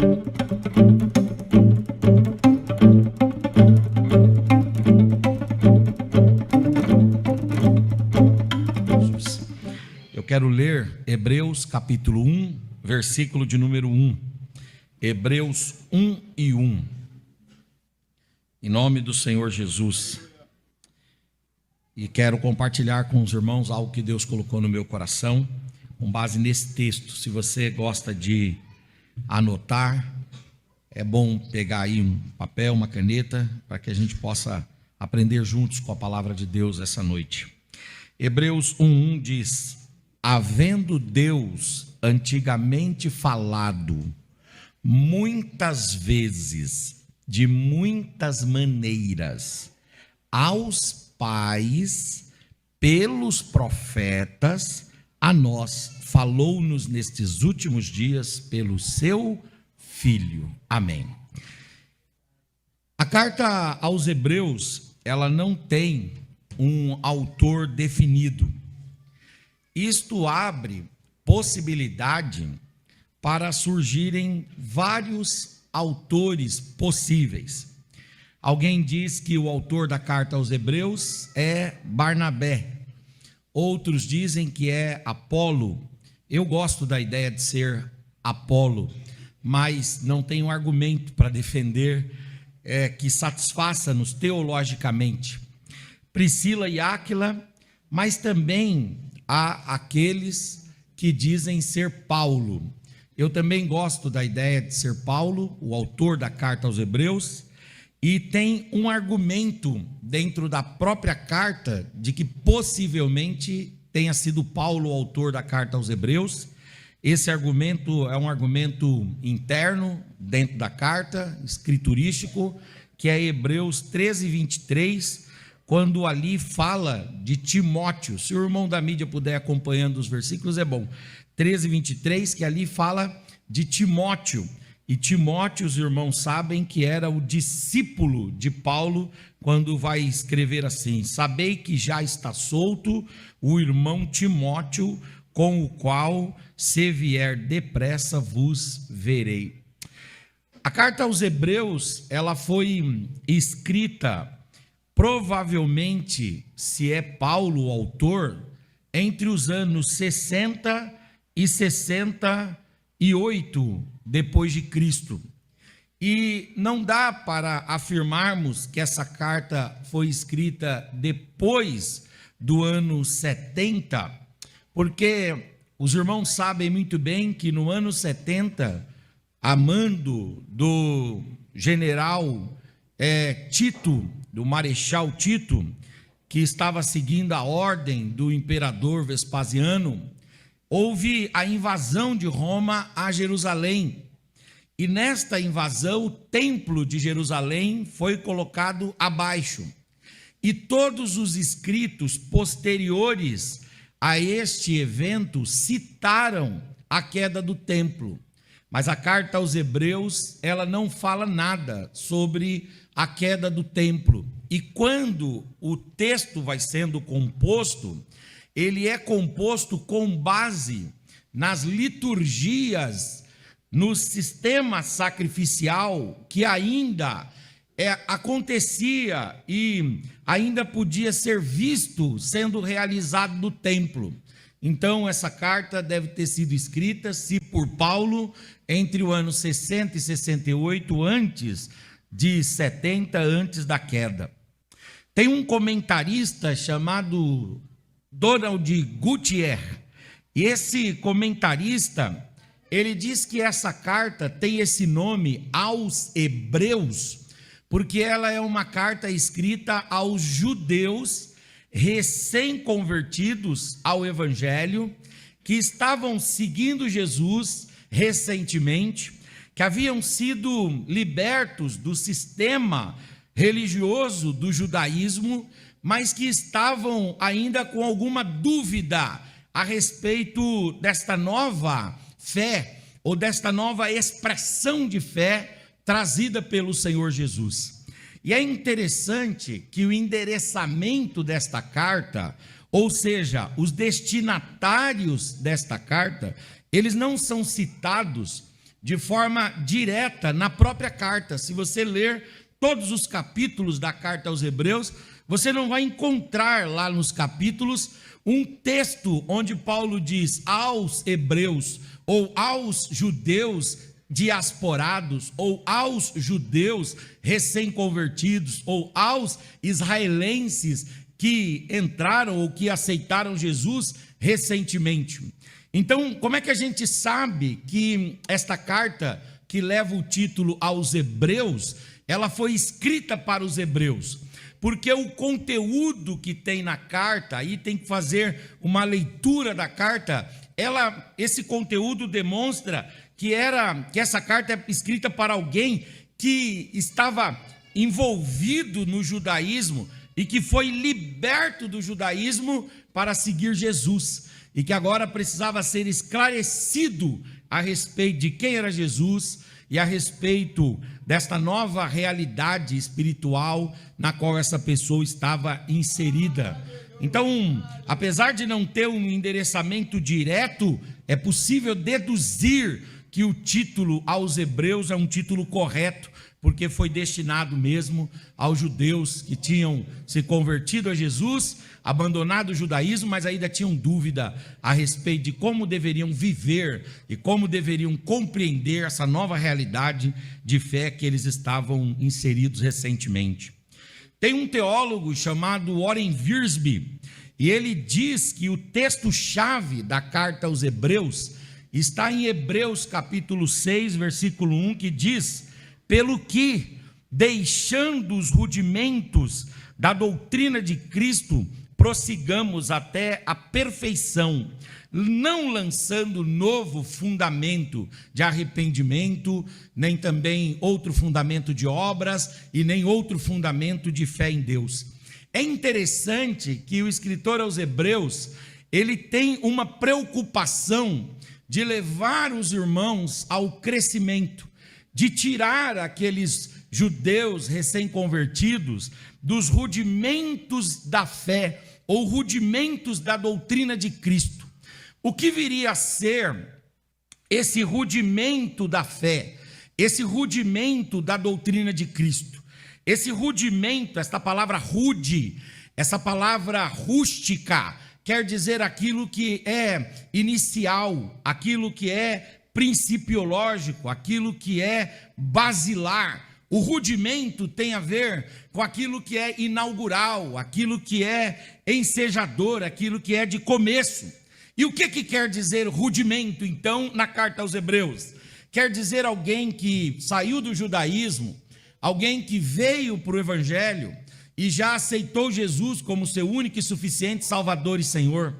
Eu quero ler Hebreus capítulo 1, versículo de número 1. Hebreus 1 e 1. Em nome do Senhor Jesus. E quero compartilhar com os irmãos algo que Deus colocou no meu coração, com base nesse texto. Se você gosta de anotar, é bom pegar aí um papel, uma caneta, para que a gente possa aprender juntos com a palavra de Deus essa noite. Hebreus 1:1 diz: havendo Deus antigamente falado muitas vezes, de muitas maneiras, aos pais, pelos profetas, a nós falou-nos nestes últimos dias pelo seu Filho. Amém. A carta aos Hebreus, ela não tem um autor definido. Isto abre possibilidade para surgirem vários autores possíveis. Alguém diz que o autor da carta aos Hebreus é Barnabé. Outros dizem que é Apolo. Eu gosto da ideia de ser Apolo, mas não tenho argumento para defender que satisfaça-nos teologicamente. Priscila e Áquila, mas também há aqueles que dizem ser Paulo. Eu também gosto da ideia de ser Paulo, o autor da carta aos Hebreus, e tem um argumento dentro da própria carta de que possivelmente tenha sido Paulo o autor da carta aos Hebreus. Esse argumento é um argumento interno dentro da carta, escriturístico, que é Hebreus 13:23, quando ali fala de Timóteo. Se o irmão da mídia puder acompanhando os versículos, é bom. 13:23, que ali fala de Timóteo. E Timóteo, os irmãos sabem que era o discípulo de Paulo, quando vai escrever assim: sabei que já está solto o irmão Timóteo, com o qual, se vier depressa, vos verei. A carta aos Hebreus, ela foi escrita, provavelmente, se é Paulo o autor, entre os anos 60 e 68 depois de Cristo. E não dá para afirmarmos que essa carta foi escrita depois do ano 70, porque os irmãos sabem muito bem que no ano 70, a mando do general Tito, do marechal Tito, que estava seguindo a ordem do imperador Vespasiano, houve a invasão de Roma a Jerusalém. E nesta invasão, o templo de Jerusalém foi colocado abaixo. E todos os escritos posteriores a este evento citaram a queda do templo. Mas a carta aos Hebreus, ela não fala nada sobre a queda do templo. E quando o texto vai sendo composto, ele é composto com base nas liturgias, no sistema sacrificial que ainda acontecia e ainda podia ser visto sendo realizado no templo. Então, essa carta deve ter sido escrita, se por Paulo, entre o ano 60 e 68, antes de 70, antes da queda. Tem um comentarista chamado Donald Gutierrez, e esse comentarista, ele diz que essa carta tem esse nome aos Hebreus, porque ela é uma carta escrita aos judeus recém-convertidos ao Evangelho, que estavam seguindo Jesus recentemente, que haviam sido libertos do sistema religioso do judaísmo, mas que estavam ainda com alguma dúvida a respeito desta nova fé, ou desta nova expressão de fé trazida pelo Senhor Jesus. E é interessante que o endereçamento desta carta, ou seja, os destinatários desta carta, eles não são citados de forma direta na própria carta. Se você ler todos os capítulos da carta aos Hebreus, você não vai encontrar lá nos capítulos um texto onde Paulo diz aos hebreus, ou aos judeus diasporados, ou aos judeus recém-convertidos, ou aos israelenses que entraram ou que aceitaram Jesus recentemente. Então, como é que a gente sabe que esta carta, que leva o título aos Hebreus, ela foi escrita para os hebreus? Porque o conteúdo que tem na carta, aí tem que fazer uma leitura da carta, esse conteúdo demonstra que essa carta é escrita para alguém que estava envolvido no judaísmo e que foi liberto do judaísmo para seguir Jesus, e que agora precisava ser esclarecido a respeito de quem era Jesus e a respeito desta nova realidade espiritual na qual essa pessoa estava inserida. Então, apesar de não ter um endereçamento direto, é possível deduzir que o título aos Hebreus é um título correto, porque foi destinado mesmo aos judeus que tinham se convertido a Jesus, abandonado o judaísmo, mas ainda tinham dúvida a respeito de como deveriam viver e como deveriam compreender essa nova realidade de fé que eles estavam inseridos recentemente. Tem um teólogo chamado Warren Wiersbe, e ele diz que o texto-chave da carta aos Hebreus está em Hebreus capítulo 6, versículo 1, que diz: pelo que, deixando os rudimentos da doutrina de Cristo, prossigamos até a perfeição, não lançando novo fundamento de arrependimento, nem também outro fundamento de obras, e nem outro fundamento de fé em Deus. É interessante que o escritor aos Hebreus, ele tem uma preocupação de levar os irmãos ao crescimento, de tirar aqueles judeus recém-convertidos dos rudimentos da fé, ou rudimentos da doutrina de Cristo. O que viria a ser esse rudimento da fé, esse rudimento da doutrina de Cristo? Esse rudimento, esta palavra rude, essa palavra rústica, quer dizer aquilo que é inicial, aquilo que é principiológico, aquilo que é basilar. O rudimento tem a ver com aquilo que é inaugural, aquilo que é ensejador, aquilo que é de começo. E o que quer dizer rudimento, então, na carta aos Hebreus? Quer dizer alguém que saiu do judaísmo, alguém que veio para o Evangelho e já aceitou Jesus como seu único e suficiente Salvador e Senhor.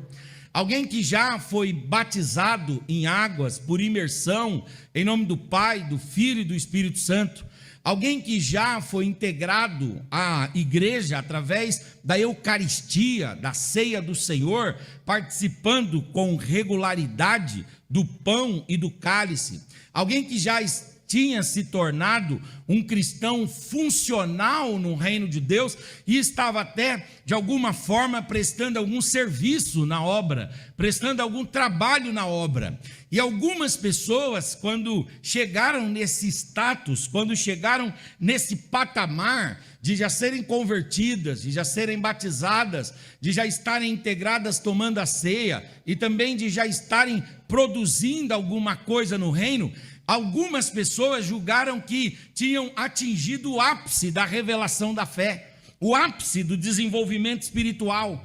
Alguém que já foi batizado em águas por imersão, em nome do Pai, do Filho e do Espírito Santo. Alguém que já foi integrado à igreja através da Eucaristia, da ceia do Senhor, participando com regularidade do pão e do cálice. Alguém que já tinha se tornado um cristão funcional no reino de Deus e estava até, de alguma forma, prestando algum serviço na obra, prestando algum trabalho na obra. E algumas pessoas, quando chegaram nesse status, quando chegaram nesse patamar de já serem convertidas, de já serem batizadas, de já estarem integradas tomando a ceia e também de já estarem produzindo alguma coisa no reino, algumas pessoas julgaram que tinham atingido o ápice da revelação da fé, o ápice do desenvolvimento espiritual.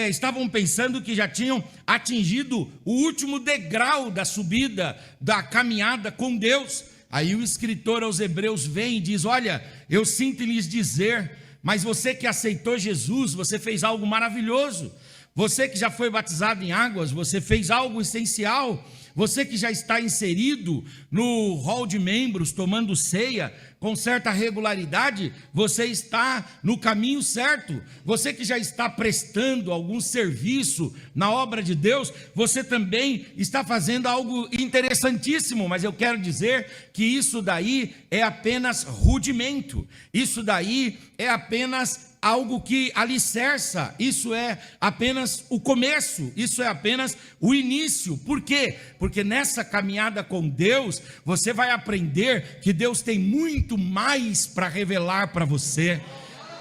Estavam pensando que já tinham atingido o último degrau da subida, da caminhada com Deus. Aí o escritor aos Hebreus vem e diz: olha, eu sinto lhes dizer, mas você que aceitou Jesus, você fez algo maravilhoso. Você que já foi batizado em águas, você fez algo essencial. Você que já está inserido no hall de membros, tomando ceia com certa regularidade, você está no caminho certo. Você que já está prestando algum serviço na obra de Deus, você também está fazendo algo interessantíssimo, mas eu quero dizer que isso daí é apenas rudimento, isso daí é apenas algo que alicerça, isso é apenas o começo, isso é apenas o início. Por quê? Porque nessa caminhada com Deus, você vai aprender que Deus tem muito mais para revelar para você.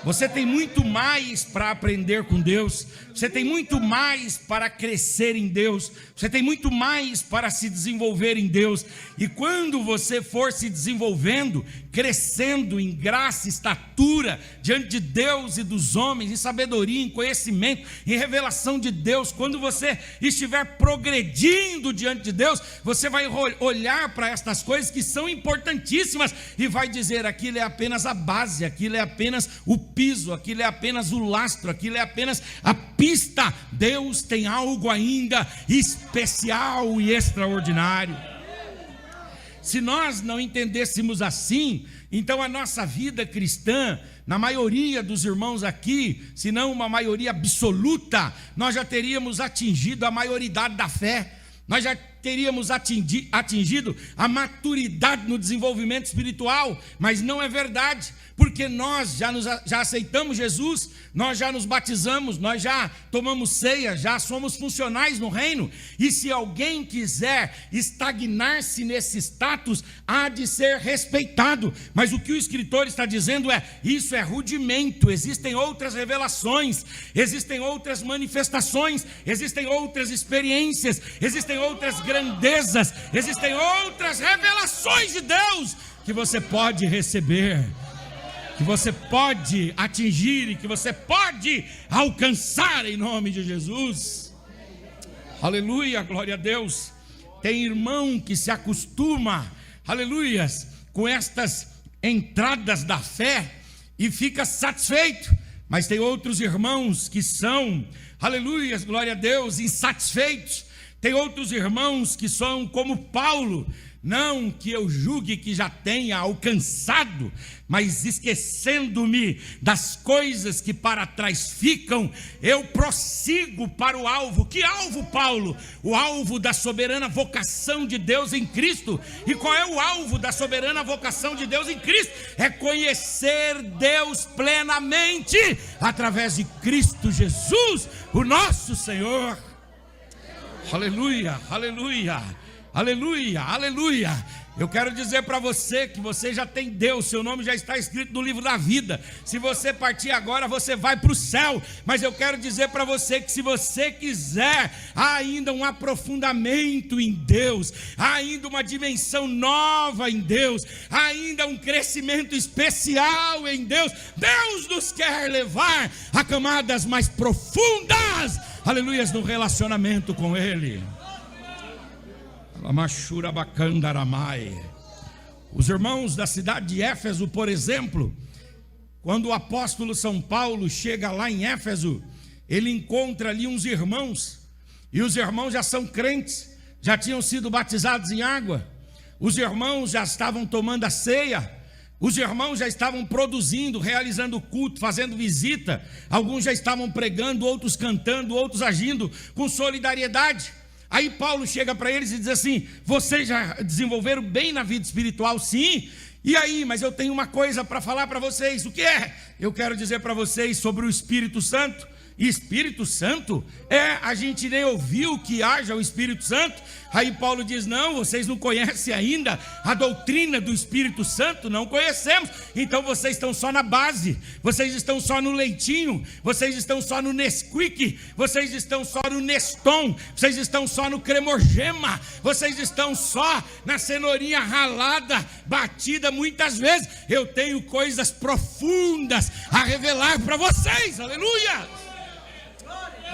Você tem muito mais para aprender com Deus, você tem muito mais para crescer em Deus, você tem muito mais para se desenvolver em Deus. E quando você for se desenvolvendo, crescendo em graça, estatura, diante de Deus e dos homens, em sabedoria, em conhecimento, em revelação de Deus, quando você estiver progredindo diante de Deus, você vai olhar para estas coisas que são importantíssimas e vai dizer: aquilo é apenas a base, aquilo é apenas o piso, aquilo é apenas o lastro, aquilo é apenas a pista. Deus tem algo ainda especial e extraordinário. Se nós não entendêssemos assim, então a nossa vida cristã, na maioria dos irmãos aqui, se não uma maioria absoluta, nós já teríamos atingido a maioridade da fé, nós já teríamos atingido a maturidade no desenvolvimento espiritual. Mas não é verdade, porque nós já aceitamos Jesus, nós já nos batizamos, nós já tomamos ceia, já somos funcionais no reino. E se alguém quiser estagnar-se nesse status, há de ser respeitado. Mas o que o escritor está dizendo é: isso é rudimento, existem outras revelações, existem outras manifestações, existem outras experiências, existem outras grandezas, existem outras revelações de Deus que você pode receber, que você pode atingir e que você pode alcançar em nome de Jesus. Aleluia, glória a Deus. Tem irmão que se acostuma, aleluias, com estas entradas da fé e fica satisfeito, mas tem outros irmãos que são, aleluias, glória a Deus, insatisfeitos. Tem outros irmãos que são como Paulo, não que eu julgue que já tenha alcançado, mas esquecendo-me das coisas que para trás ficam, eu prossigo para o alvo. Que alvo, Paulo? O alvo da soberana vocação de Deus em Cristo. E qual é o alvo da soberana vocação de Deus em Cristo? É conhecer Deus plenamente, através de Cristo Jesus, o nosso Senhor. Aleluia, aleluia, aleluia, aleluia. Eu quero dizer para você que você já tem Deus, seu nome já está escrito no livro da vida. Se você partir agora, você vai para o céu. Mas eu quero dizer para você que se você quiser, há ainda um aprofundamento em Deus, há ainda uma dimensão nova em Deus, há ainda um crescimento especial em Deus. Deus nos quer levar a camadas mais profundas, aleluias, no relacionamento com Ele. Os irmãos da cidade de Éfeso, por exemplo, quando o apóstolo São Paulo chega lá em Éfeso, ele encontra ali uns irmãos, e os irmãos já são crentes, já tinham sido batizados em água, os irmãos já estavam tomando a ceia, os irmãos já estavam produzindo, realizando culto, fazendo visita, alguns já estavam pregando, outros cantando, outros agindo com solidariedade. Aí Paulo chega para eles e diz assim: vocês já desenvolveram bem na vida espiritual? Sim. E aí, mas eu tenho uma coisa para falar para vocês. O que é? Eu quero dizer para vocês sobre o Espírito Santo. E Espírito Santo? A gente nem ouviu que haja o Espírito Santo. Aí Paulo diz: não, vocês não conhecem ainda a doutrina do Espírito Santo, não conhecemos. Então vocês estão só na base, vocês estão só no leitinho, vocês estão só no Nesquik, vocês estão só no Neston, vocês estão só no cremogema, vocês estão só na cenourinha ralada, batida muitas vezes. Eu tenho coisas profundas a revelar para vocês, aleluia.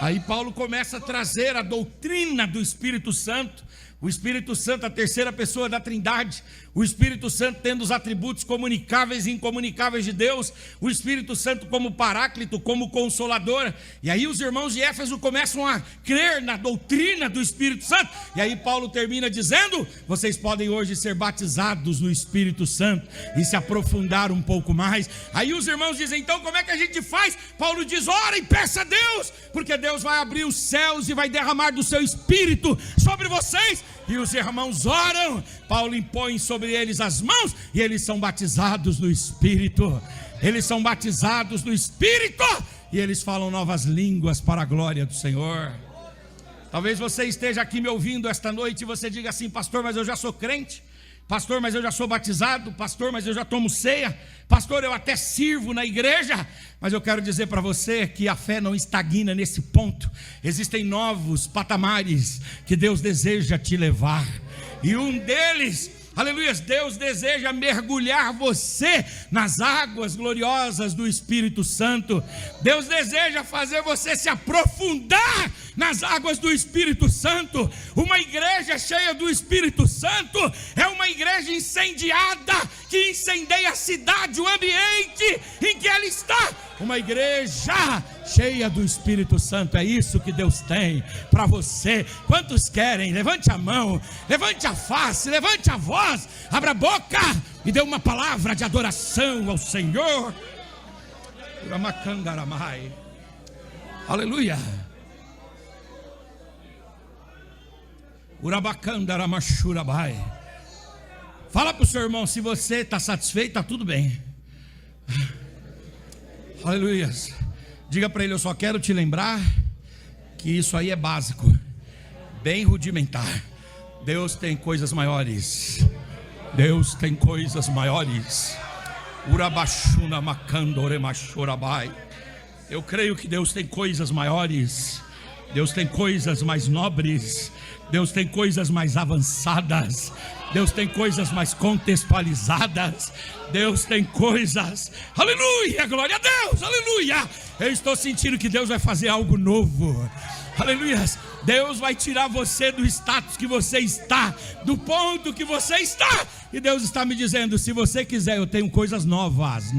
Aí Paulo começa a trazer a doutrina do Espírito Santo. O Espírito Santo, a terceira pessoa da Trindade, o Espírito Santo tendo os atributos comunicáveis e incomunicáveis de Deus, o Espírito Santo como Paráclito, como Consolador. E aí os irmãos de Éfeso começam a crer na doutrina do Espírito Santo. E aí Paulo termina dizendo: vocês podem hoje ser batizados no Espírito Santo e se aprofundar um pouco mais. Aí os irmãos dizem: então como é que a gente faz? Paulo diz: ora e peça a Deus, porque Deus vai abrir os céus e vai derramar do seu Espírito sobre vocês. e os irmãos oram, Paulo impõe sobre eles as mãos, e eles são batizados no Espírito. Eles são batizados no Espírito, e eles falam novas línguas para a glória do Senhor. Talvez você esteja aqui me ouvindo esta noite e você diga assim: pastor, mas eu já sou crente. Pastor, mas eu já sou batizado. Pastor, mas eu já tomo ceia. Pastor, eu até sirvo na igreja. Mas eu quero dizer para você que a fé não estagna nesse ponto. Existem novos patamares que Deus deseja te levar, e um deles, aleluia, Deus deseja mergulhar você nas águas gloriosas do Espírito Santo. Deus deseja fazer você se aprofundar nas águas do Espírito Santo. Uma igreja cheia do Espírito Santo é uma igreja incendiada, que incendeia a cidade, o ambiente em que ela está. Uma igreja cheia do Espírito Santo, é isso que Deus tem para você. Quantos querem? Levante a mão, levante a face, levante a voz, abra a boca e dê uma palavra de adoração ao Senhor. Aleluia. Fala para o seu irmão: se você está satisfeito, está tudo bem. Aleluia. Diga para ele: eu só quero te lembrar que isso aí é básico, bem rudimentar. Deus tem coisas maiores. Deus tem coisas maiores. Urabashuna makandore machorabai. Eu creio que Deus tem coisas maiores. Deus tem coisas mais nobres. Deus tem coisas mais avançadas. Deus tem coisas mais contextualizadas. Deus tem coisas, aleluia, glória a Deus, aleluia. Eu estou sentindo que Deus vai fazer algo novo, aleluia. Deus vai tirar você do status que você está, do ponto que você está. E Deus está me dizendo: se você quiser, eu tenho coisas novas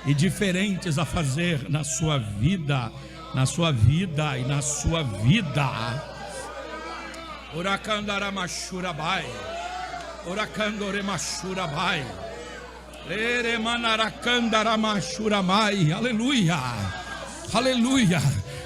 e diferentes a fazer na sua vida, na sua vida e na sua vida. Oracandaramachurabai, oracandoремachurabai, leremanaracandaramachurabai. Aleluia, aleluia.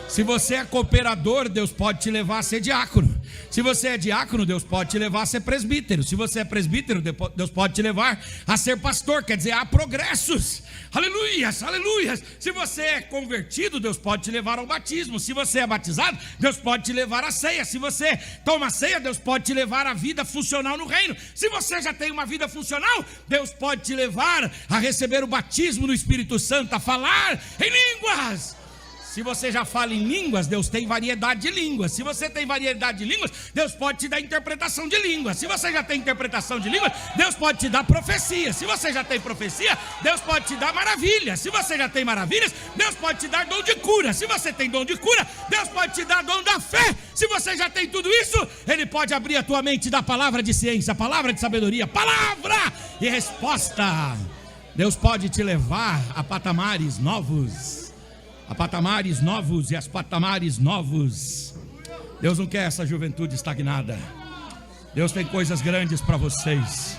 Se você é cooperador, Deus pode te levar a ser diácono. Se você é diácono, Deus pode te levar a ser presbítero. Se você é presbítero, Deus pode te levar a ser pastor. Quer dizer, há progressos. Aleluias, aleluias. Se você é convertido, Deus pode te levar ao batismo. Se você é batizado, Deus pode te levar à ceia. Se você toma ceia, Deus pode te levar à vida funcional no reino. Se você já tem uma vida funcional, Deus pode te levar a receber o batismo no Espírito Santo, a falar em línguas. Se você já fala em línguas, Deus tem variedade de línguas. Se você tem variedade de línguas, Deus pode te dar interpretação de línguas. Se você já tem interpretação de línguas, Deus pode te dar profecia. Se você já tem profecia, Deus pode te dar maravilhas. Se você já tem maravilhas, Deus pode te dar dom de cura. Se você tem dom de cura, Deus pode te dar dom da fé. Se você já tem tudo isso, Ele pode abrir a tua mente da palavra de ciência, palavra de sabedoria, palavra e resposta. Deus pode te levar a patamares novos. A patamares novos e as patamares novos. Deus não quer essa juventude estagnada. Deus tem coisas grandes para vocês.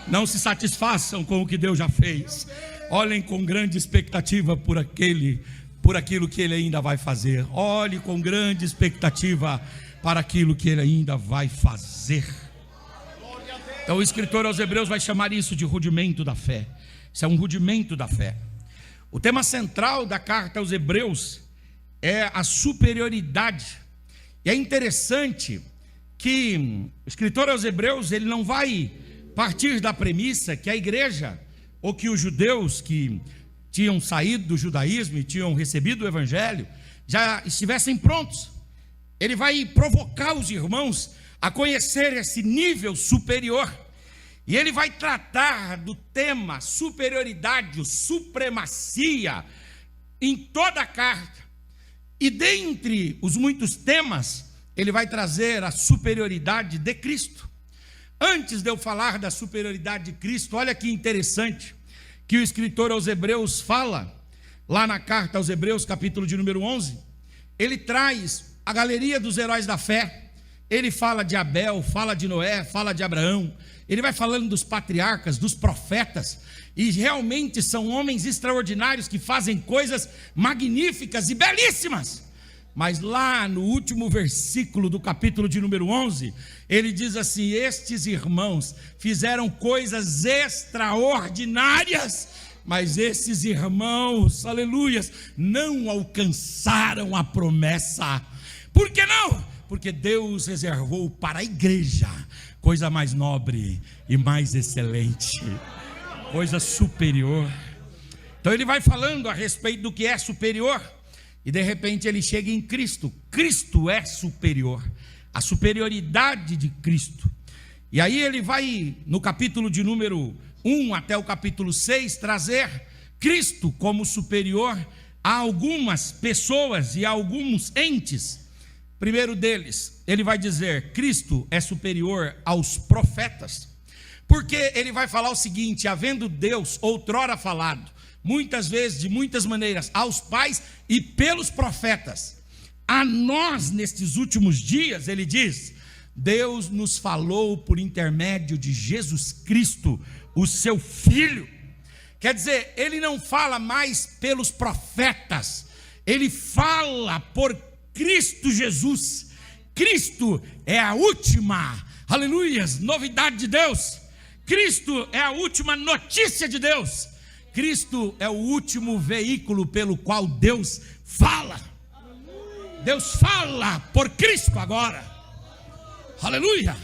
Não se satisfaçam com o que Deus já fez. Olhem com grande expectativa por aquilo que Ele ainda vai fazer. Olhe com grande expectativa para aquilo que Ele ainda vai fazer. Então o escritor aos Hebreus vai chamar isso de rudimento da fé. Isso é um rudimento da fé. O tema central da carta aos Hebreus é a superioridade. E é interessante que o escritor aos Hebreus, ele não vai partir da premissa que a igreja, ou que os judeus que tinham saído do judaísmo e tinham recebido o evangelho, já estivessem prontos. Ele vai provocar os irmãos a conhecer esse nível superior. E ele vai tratar do tema superioridade, supremacia, em toda a carta. E dentre os muitos temas, ele vai trazer a superioridade de Cristo. Antes de eu falar da superioridade de Cristo, olha que interessante, que o escritor aos Hebreus fala, lá na carta aos Hebreus, capítulo de número 11, ele traz a galeria dos heróis da fé. Ele fala de Abel, fala de Noé, fala de Abraão. Ele vai falando dos patriarcas, dos profetas, e realmente são homens extraordinários que fazem coisas magníficas e belíssimas. Mas lá no último versículo do capítulo de número 11, ele diz assim: estes irmãos fizeram coisas extraordinárias, mas esses irmãos, aleluias, não alcançaram a promessa. Por que não? Porque Deus reservou para a igreja coisa mais nobre e mais excelente, coisa superior. Então ele vai falando a respeito do que é superior, e de repente ele chega em Cristo. Cristo é superior, a superioridade de Cristo. E aí ele vai no capítulo de número 1 até o capítulo 6 trazer Cristo como superior a algumas pessoas e a alguns entes. Primeiro deles, ele vai dizer: Cristo é superior aos profetas, porque ele vai falar o seguinte: havendo Deus outrora falado, muitas vezes, de muitas maneiras, aos pais e pelos profetas, a nós nestes últimos dias, ele diz, Deus nos falou por intermédio de Jesus Cristo, o seu Filho. Quer dizer, ele não fala mais pelos profetas, ele fala por Cristo Jesus. Cristo é a última, aleluias, novidade de Deus. Cristo é a última notícia de Deus. Cristo é o último veículo pelo qual Deus fala. Deus fala por Cristo agora. Aleluia.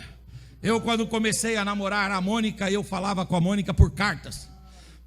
Eu, quando comecei a namorar a Mônica, eu falava com a Mônica por cartas.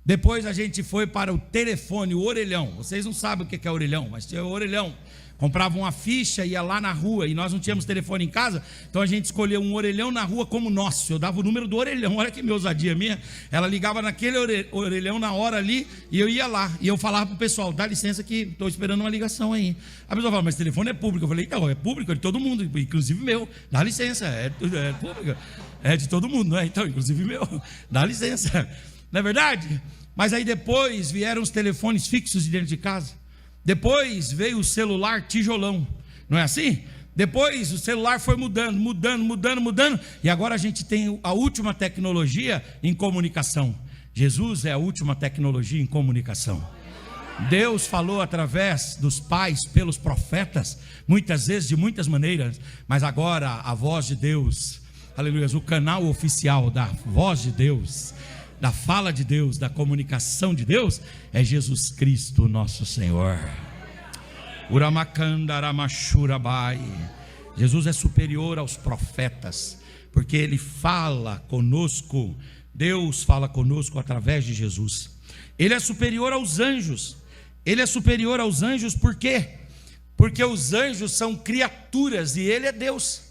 Depois a gente foi para o telefone, o orelhão. Vocês não sabem o que é orelhão, mas tinha o orelhão. Comprava uma ficha, ia lá na rua, e nós não tínhamos telefone em casa, então a gente escolheu um orelhão na rua como nosso. Eu dava o número do orelhão, olha que minha ousadia minha. Ela ligava naquele orelhão na hora ali, e eu ia lá, e eu falava para o pessoal: dá licença que estou esperando uma ligação aí. A pessoa falava: mas esse telefone é público. Eu falei: então, é público, é de todo mundo, inclusive meu, dá licença, é público, é de todo mundo, não é? Então, inclusive meu, dá licença, não é verdade? Mas aí depois vieram os telefones fixos de dentro de casa. Depois veio o celular tijolão, não é assim? Depois o celular foi mudando, e agora a gente tem a última tecnologia em comunicação. Jesus é a última tecnologia em comunicação. Deus falou através dos pais, pelos profetas, muitas vezes, de muitas maneiras, mas agora a voz de Deus, aleluia, o canal oficial da voz de Deus, da fala de Deus, da comunicação de Deus, é Jesus Cristo nosso Senhor. Uramacandaramachurabai. Jesus é superior aos profetas, porque Ele fala conosco. Deus fala conosco através de Jesus. Ele é superior aos anjos. Ele é superior aos anjos por quê? Porque os anjos são criaturas e Ele é Deus.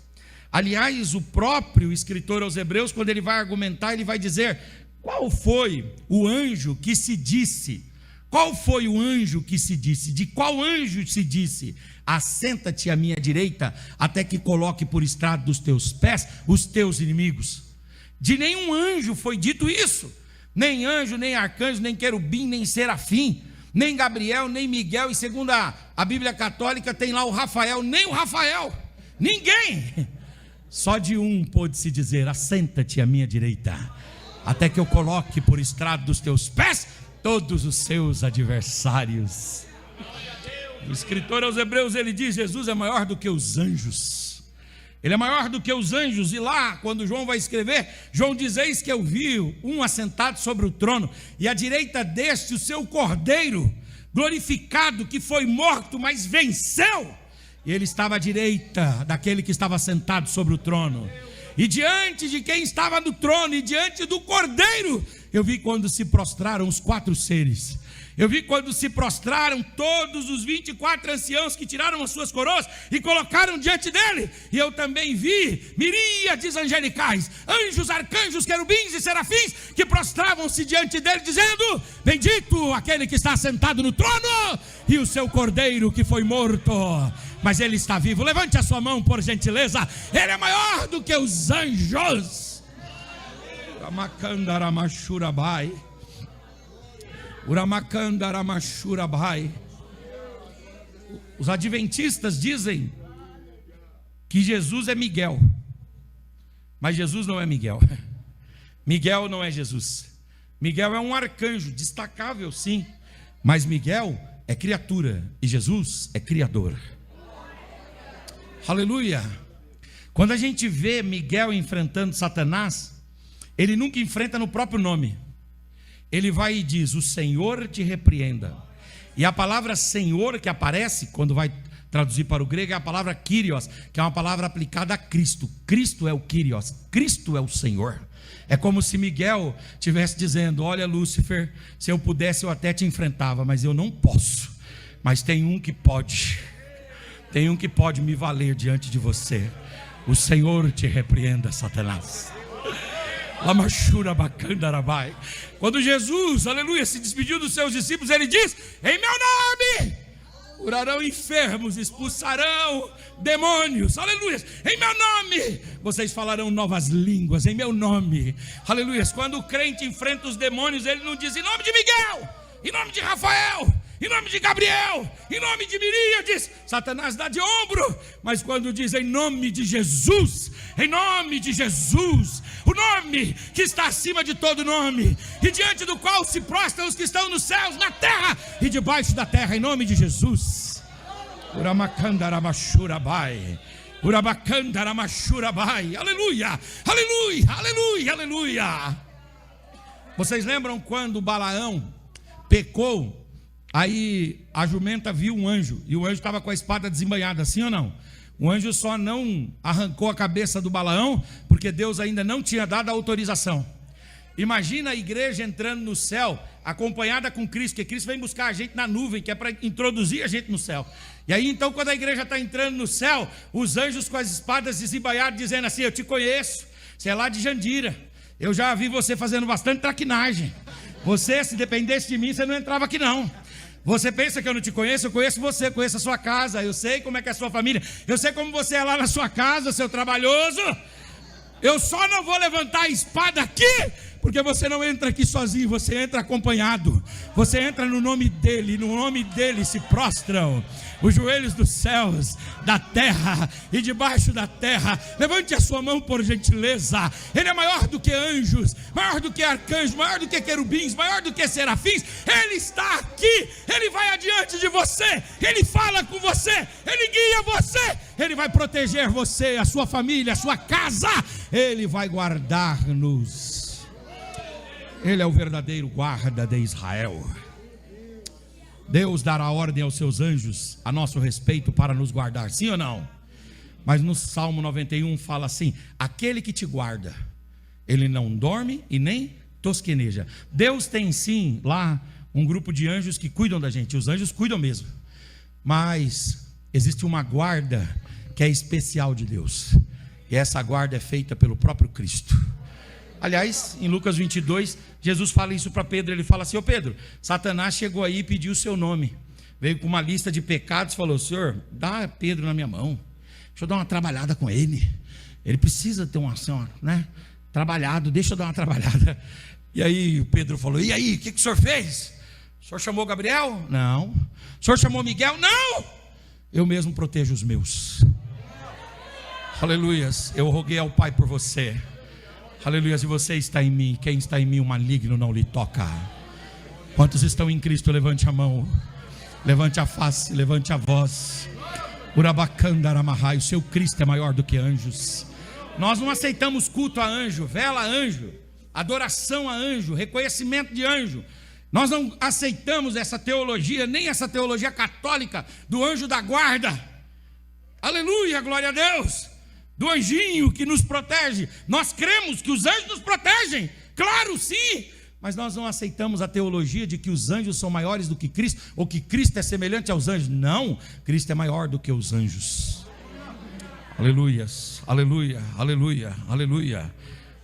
Aliás, o próprio escritor aos Hebreus, quando ele vai argumentar, ele vai dizer: qual foi o anjo que se disse? Qual foi o anjo que se disse? De qual anjo se disse: assenta-te à minha direita, até que coloque por estrado dos teus pés os teus inimigos? De nenhum anjo foi dito isso. Nem anjo, nem arcanjo, nem querubim, nem serafim, nem Gabriel, nem Miguel. E segundo a Bíblia Católica tem lá o Rafael. Nem o Rafael, ninguém. Só de um pôde se dizer: assenta-te à minha direita, até que eu coloque por estrado dos teus pés todos os seus adversários. O escritor aos Hebreus, ele diz: Jesus é maior do que os anjos. Ele é maior do que os anjos. E lá, quando João vai escrever, João diz: eis que eu vi um assentado sobre o trono, e à direita deste o seu cordeiro glorificado, que foi morto, mas venceu. E ele estava à direita daquele que estava sentado sobre o trono. E diante de quem estava no trono, e diante do cordeiro, eu vi quando se prostraram os 4 seres. Eu vi quando se prostraram todos os 24 anciãos que tiraram as suas coroas e colocaram diante dele. E eu também vi miríades angelicais, anjos, arcanjos, querubins e serafins, que prostravam-se diante dele, dizendo: bendito aquele que está sentado no trono e o seu cordeiro que foi morto, mas ele está vivo. Levante a sua mão, por gentileza. Ele é maior do que os anjos. Uramacandaramachurabai. Uramacandaramachurabai. Os adventistas dizem que Jesus é Miguel, mas Jesus não é Miguel. Miguel não é Jesus. Miguel é um arcanjo, destacável sim, mas Miguel é criatura e Jesus é criador. Aleluia. Quando a gente vê Miguel enfrentando Satanás, ele nunca enfrenta no próprio nome. Ele vai e diz: o Senhor te repreenda. E a palavra Senhor que aparece, quando vai traduzir para o grego, é a palavra Kyrios, que é uma palavra aplicada a Cristo. Cristo é o Kyrios, Cristo é o Senhor. É como se Miguel estivesse dizendo: olha, Lúcifer, se eu pudesse eu até te enfrentava, mas eu não posso. Mas tem um que pode, tem um que pode me valer diante de você. O Senhor te repreenda, Satanás. Quando Jesus, aleluia, se despediu dos seus discípulos, ele diz: em meu nome curarão enfermos, expulsarão demônios, aleluia, em meu nome vocês falarão novas línguas, em meu nome, aleluia. Quando o crente enfrenta os demônios, ele não diz em nome de Miguel, em nome de Rafael, em nome de Gabriel, em nome de Miríades. Satanás dá de ombro. Mas quando diz em nome de Jesus, em nome de Jesus, o nome que está acima de todo nome, e diante do qual se prostram os que estão nos céus, na terra e debaixo da terra, em nome de Jesus. Uramacandaramachurabai, Urabacandaramachurabai. Aleluia, aleluia, aleluia, aleluia. Vocês lembram quando Balaão pecou? Aí a jumenta viu um anjo, e o anjo estava com a espada desembainhada, sim ou não? O anjo só não arrancou a cabeça do Balaão, porque Deus ainda não tinha dado a autorização. Imagina a igreja entrando no céu, acompanhada com Cristo, porque Cristo vem buscar a gente na nuvem, que é para introduzir a gente no céu. E aí então, quando a igreja está entrando no céu, os anjos com as espadas desembainhadas, dizendo assim: eu te conheço, você é lá de Jandira, eu já vi você fazendo bastante traquinagem. Você, se dependesse de mim, você não entrava aqui não. Você pensa que eu não te conheço? Eu conheço você, conheço a sua casa, eu sei como é que é a sua família, eu sei como você é lá na sua casa, seu trabalhoso. Eu só não vou levantar a espada aqui, porque você não entra aqui sozinho, você entra acompanhado. Você entra no nome dele, no nome dele se prostram os joelhos dos céus, da terra e debaixo da terra. Levante a sua mão por gentileza. Ele é maior do que anjos, maior do que arcanjos, maior do que querubins, maior do que serafins. Ele está aqui, ele vai adiante de você, ele fala com você, ele guia você, ele vai proteger você, a sua família, a sua casa, ele vai guardar-nos. Ele é o verdadeiro guarda de Israel. Deus dará ordem aos seus anjos a nosso respeito para nos guardar, sim ou não? Mas no Salmo 91 fala assim: aquele que te guarda, ele não dorme e nem tosqueneja. Deus tem sim lá um grupo de anjos que cuidam da gente, os anjos cuidam mesmo. Mas existe uma guarda que é especial de Deus, e essa guarda é feita pelo próprio Cristo. Aliás, em Lucas 22, Jesus fala isso para Pedro. Ele fala assim: ô Pedro, Satanás chegou aí e pediu o seu nome, veio com uma lista de pecados, falou: Senhor, dá Pedro na minha mão, deixa eu dar uma trabalhada com ele, ele precisa ter uma ação, né? Trabalhado, deixa eu dar uma trabalhada. E aí o Pedro falou: e aí, o que o senhor fez? O senhor chamou Gabriel? Não. O senhor chamou Miguel? Não. Eu mesmo protejo os meus. Aleluias. Eu roguei ao Pai por você. Aleluia, se você está em mim, quem está em mim, o maligno não lhe toca. Quantos estão em Cristo, levante a mão, levante a face, levante a voz. Urabacandaramahai, o seu Cristo é maior do que anjos. Nós não aceitamos culto a anjo, vela a anjo, adoração a anjo, reconhecimento de anjo. Nós não aceitamos essa teologia, nem essa teologia católica do anjo da guarda. Aleluia, glória a Deus. Do anjinho que nos protege. Nós cremos que os anjos nos protegem, claro, sim, mas nós não aceitamos a teologia de que os anjos são maiores do que Cristo, ou que Cristo é semelhante aos anjos. Não, Cristo é maior do que os anjos. Aleluias, aleluia, aleluia, aleluia,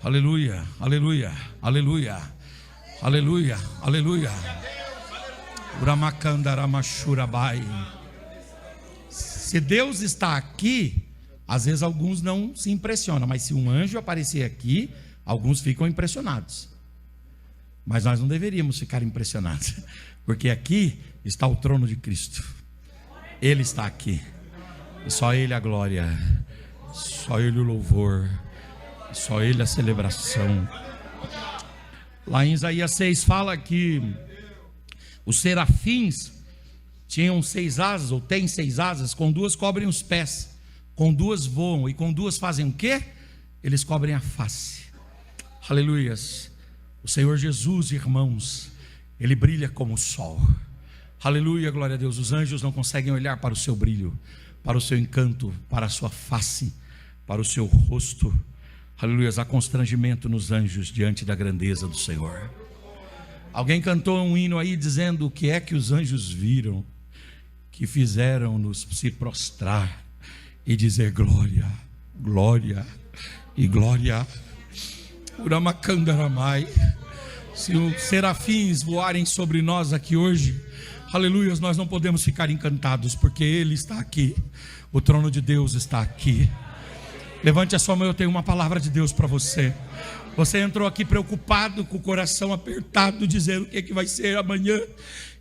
aleluia, aleluia, aleluia, aleluia, aleluia. Uramacandaramachurabai. Se Deus está aqui, às vezes alguns não se impressionam, mas se um anjo aparecer aqui, alguns ficam impressionados. Mas nós não deveríamos ficar impressionados, porque aqui está o trono de Cristo. Ele está aqui, e só Ele a glória, só Ele o louvor, só Ele a celebração. Lá em Isaías 6 fala que os serafins tinham 6 asas, ou têm 6 asas, com 2 cobrem os pés, com duas voam e com duas fazem o quê? Eles cobrem a face. Aleluias. O Senhor Jesus, irmãos, Ele brilha como o sol. Aleluia, glória a Deus. Os anjos não conseguem olhar para o seu brilho, para o seu encanto, para a sua face, para o seu rosto. Aleluia, há constrangimento nos anjos diante da grandeza do Senhor. Alguém cantou um hino aí dizendo: o que é que os anjos viram, que fizeram-nos se prostrar e dizer glória, glória e glória. Uramacandaramai. Se os serafins voarem sobre nós aqui hoje, aleluia, nós não podemos ficar encantados, porque Ele está aqui, o trono de Deus está aqui. Levante a sua mão, eu tenho uma palavra de Deus para você. Você entrou aqui preocupado, com o coração apertado, dizendo o que é que vai ser amanhã.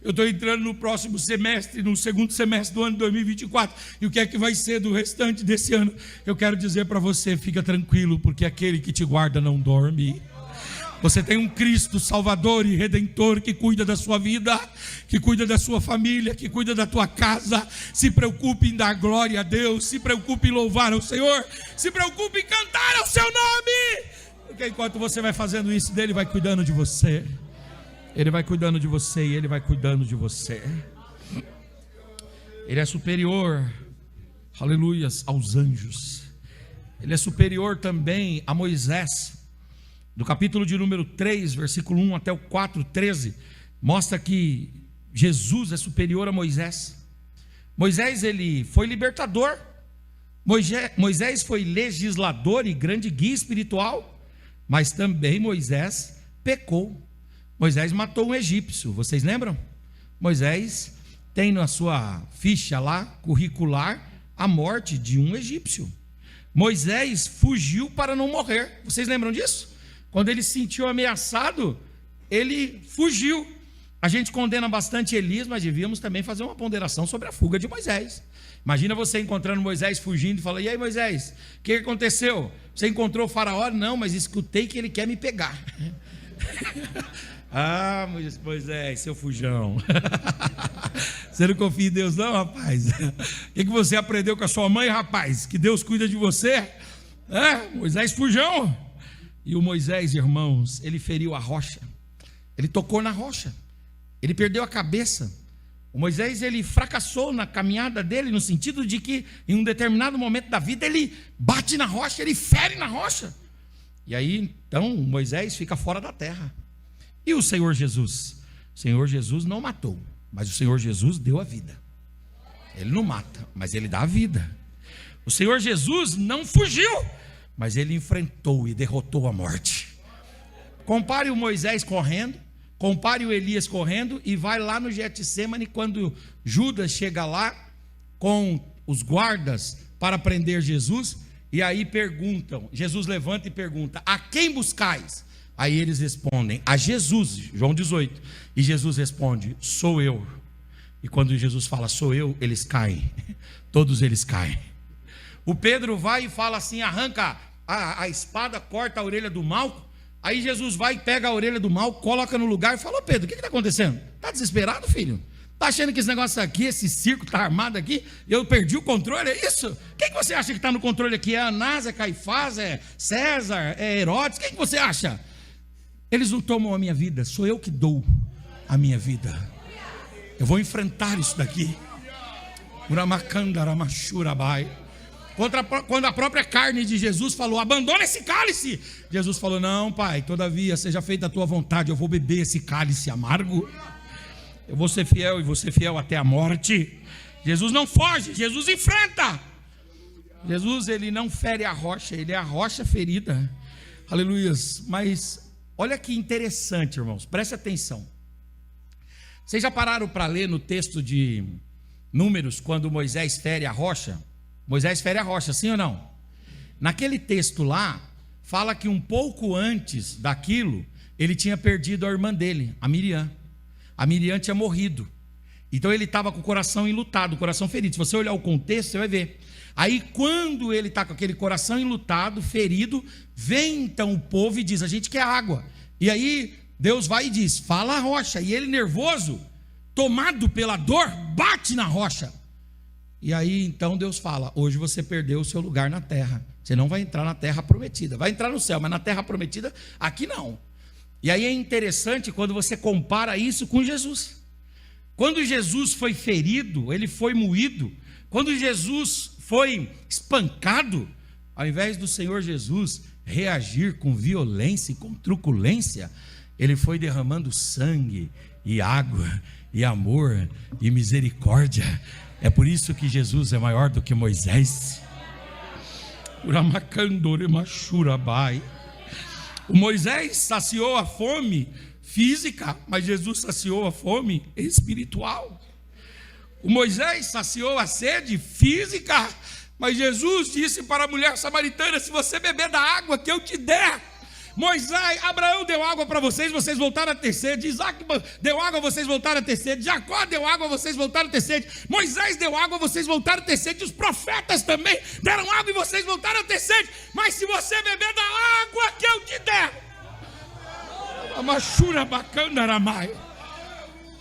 Eu estou entrando no próximo semestre, no segundo semestre do ano 2024, e o que é que vai ser do restante desse ano? Eu quero dizer para você, fica tranquilo, porque aquele que te guarda não dorme. Você tem um Cristo Salvador e Redentor que cuida da sua vida, que cuida da sua família, que cuida da tua casa. Se preocupe em dar glória a Deus, se preocupe em louvar ao Senhor, se preocupe em cantar ao seu nome, porque enquanto você vai fazendo isso, Ele vai cuidando de você. Ele vai cuidando de você e Ele vai cuidando de você. Ele é superior, aleluias, aos anjos. Ele é superior também a Moisés. Do capítulo de número 3, versículo 1 até o 4, 13, mostra que Jesus é superior a Moisés. Moisés, ele foi libertador. Moisés foi legislador e grande guia espiritual. Mas também Moisés pecou. Moisés matou um egípcio, vocês lembram? Moisés tem na sua ficha lá, curricular, a morte de um egípcio. Moisés fugiu para não morrer, vocês lembram disso? Quando ele se sentiu ameaçado, ele fugiu. A gente condena bastante Elias, mas devíamos também fazer uma ponderação sobre a fuga de Moisés. Imagina você encontrando Moisés fugindo e falando: e aí, Moisés, o que aconteceu? Você encontrou o faraó? Não, mas escutei que ele quer me pegar. Ah, Moisés, seu fujão. Você não confia em Deus não, rapaz? O que você aprendeu com a sua mãe, rapaz? Que Deus cuida de você? Moisés fujão. E o Moisés, irmãos, ele feriu a rocha. Ele tocou na rocha. Ele perdeu a cabeça. O Moisés, ele fracassou na caminhada dele, no sentido de que em um determinado momento da vida ele bate na rocha, ele fere na rocha. E aí, então, Moisés fica fora da terra. E o Senhor Jesus? O Senhor Jesus não matou, mas o Senhor Jesus deu a vida. Ele não mata, mas Ele dá a vida. O Senhor Jesus não fugiu, mas Ele enfrentou e derrotou a morte. Compare o Moisés correndo, compare o Elias correndo, e vai lá no Getsêmani, quando Judas chega lá com os guardas para prender Jesus, e aí perguntam, Jesus levanta e pergunta: a quem buscais? Aí eles respondem: a Jesus, João 18, e Jesus responde: sou eu. E quando Jesus fala sou eu, eles caem, todos eles caem. O Pedro vai e fala assim: arranca a espada, corta a orelha do Malco. Aí Jesus vai e pega a orelha do Malco, coloca no lugar e fala: ô Pedro, o que está acontecendo? Está desesperado, filho? Está achando que esse negócio aqui, esse circo está armado aqui, eu perdi o controle, é isso? Quem que você acha que está no controle aqui? É Anás, é Caifás, é César, é Herodes? Quem que você acha? Eles não tomam a minha vida, sou eu que dou a minha vida. Eu vou enfrentar isso daqui. Quando a própria carne de Jesus falou: abandona esse cálice, Jesus falou: não, Pai, todavia seja feita a tua vontade. Eu vou beber esse cálice amargo, eu vou ser fiel e vou ser fiel até a morte. Jesus não foge, Jesus enfrenta. Jesus, ele não fere a rocha, ele é a rocha ferida. Aleluias. Mas olha que interessante, irmãos, preste atenção. Vocês já pararam para ler no texto de Números, quando Moisés fere a rocha? Moisés fere a rocha, sim ou não? Naquele texto lá, fala que um pouco antes daquilo, ele tinha perdido a irmã dele, a Miriam. A Miriam tinha morrido. Então ele estava com o coração enlutado, o coração ferido. Se você olhar o contexto, você vai ver. Aí quando ele está com aquele coração enlutado, ferido, vem então o povo e diz: a gente quer água. E aí Deus vai e diz: fala a rocha. E ele, nervoso, tomado pela dor, bate na rocha. E aí então Deus fala: hoje você perdeu o seu lugar na terra, você não vai entrar na terra prometida, vai entrar no céu, mas na terra prometida aqui não. E aí é interessante quando você compara isso com Jesus. Quando Jesus foi ferido, ele foi moído. Quando Jesus foi espancado, ao invés do Senhor Jesus reagir com violência e com truculência, ele foi derramando sangue e água e amor e misericórdia. É por isso que Jesus é maior do que Moisés. O Moisés saciou a fome física, mas Jesus saciou a fome espiritual. O Moisés saciou a sede física, mas Jesus disse para a mulher samaritana: se você beber da água que eu te der. Abraão deu água para vocês, vocês voltaram a ter sede. Isaac deu água, vocês voltaram a ter sede. Jacó deu água, vocês voltaram a ter sede. Moisés deu água, vocês voltaram a ter sede. Os profetas também deram água e vocês voltaram a ter sede. Mas se você beber da água que eu te der,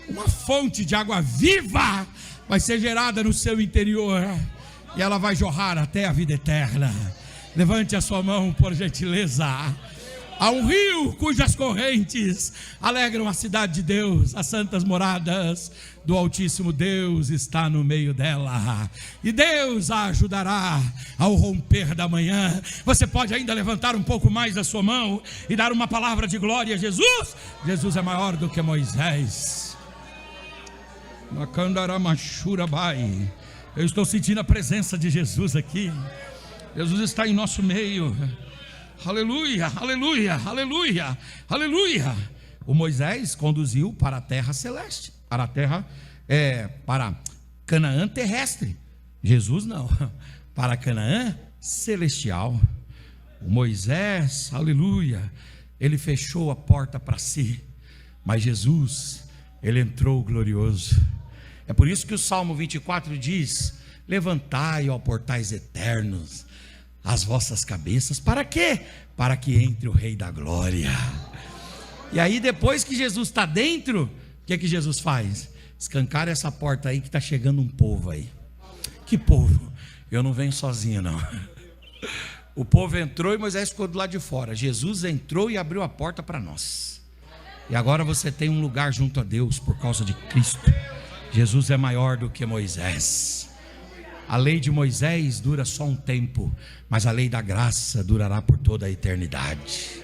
uma fonte de água viva vai ser gerada no seu interior, e ela vai jorrar até a vida eterna. Levante a sua mão, por gentileza. Há um rio cujas correntes alegram a cidade de Deus, as santas moradas do Altíssimo Deus está no meio dela, e Deus a ajudará ao romper da manhã. Você pode ainda levantar um pouco mais a sua mão e dar uma palavra de glória a Jesus. Jesus é maior do que Moisés. Eu estou sentindo a presença de Jesus aqui. Jesus está em nosso meio. Aleluia, aleluia, aleluia, aleluia. O Moisés conduziu para a terra celeste, para a terra, para Canaã terrestre. Jesus não, para Canaã celestial. O Moisés, aleluia, ele fechou a porta para si, mas Jesus, ele entrou glorioso. É por isso que o Salmo 24 diz: levantai, ó portais eternos, as vossas cabeças. Para quê? Para que entre o Rei da Glória. E aí depois que Jesus está dentro, o que Jesus faz? Escancara essa porta aí que está chegando um povo aí. Que povo? Eu não venho sozinho não. O povo entrou e Moisés ficou do lado de fora. Jesus entrou e abriu a porta para nós. E agora você tem um lugar junto a Deus por causa de Cristo. Jesus é maior do que Moisés. A lei de Moisés dura só um tempo, mas a lei da graça durará por toda a eternidade.